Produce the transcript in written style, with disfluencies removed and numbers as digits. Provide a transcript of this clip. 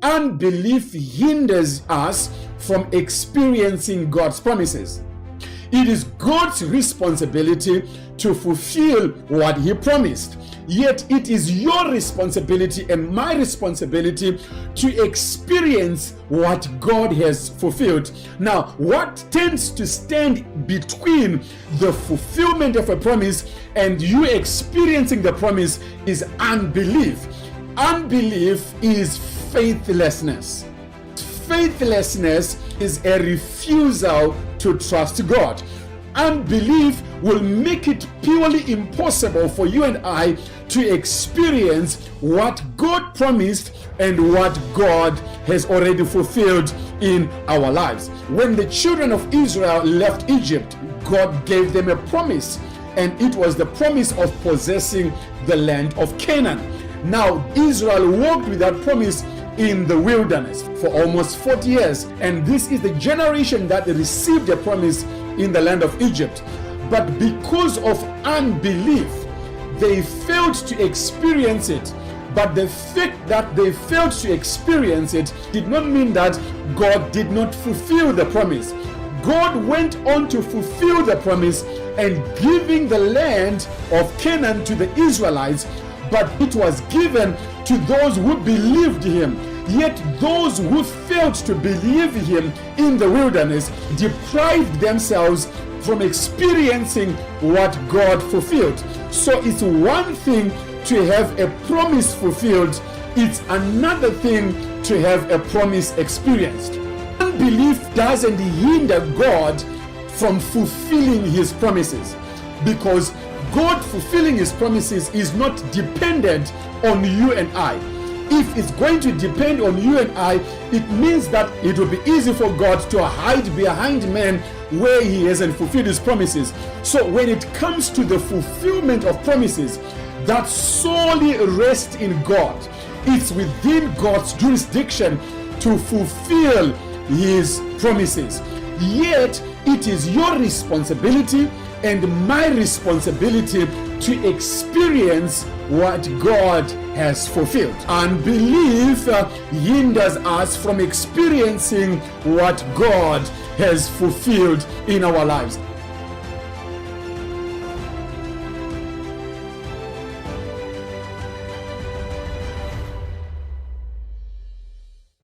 Unbelief hinders us from experiencing God's promises. It is God's responsibility to fulfill what He promised. Yet it is your responsibility and my responsibility to experience what God has fulfilled. Now, what tends to stand between the fulfillment of a promise and you experiencing the promise is unbelief. Unbelief is faithlessness. Faithlessness is a refusal to trust God. Unbelief will make it purely impossible for you and I to experience what God promised and what God has already fulfilled in our lives. When the children of Israel left Egypt, God gave them a promise, and it was the promise of possessing the land of Canaan. Now, Israel walked with that promise in the wilderness for almost 40 years, and this is the generation that received a promise in the land of Egypt. But because of unbelief, they failed to experience it. But the fact that they failed to experience it did not mean that God did not fulfill the promise. God went on to fulfill the promise and giving the land of Canaan to the Israelites, but it was given to those who believed Him. Yet those who failed to believe Him in the wilderness deprived themselves from experiencing what God fulfilled. So it's one thing to have a promise fulfilled, it's another thing to have a promise experienced. Unbelief doesn't hinder God from fulfilling His promises, because God fulfilling His promises is not dependent on you and I. If it's going to depend on you and I, it means that it will be easy for God to hide behind men where He hasn't fulfilled His promises. So when it comes to the fulfillment of promises, that solely rests in God. It's within God's jurisdiction to fulfill His promises. Yet it is your responsibility and my responsibility to experience what God has fulfilled. Unbelief hinders us from experiencing what God has fulfilled in our lives.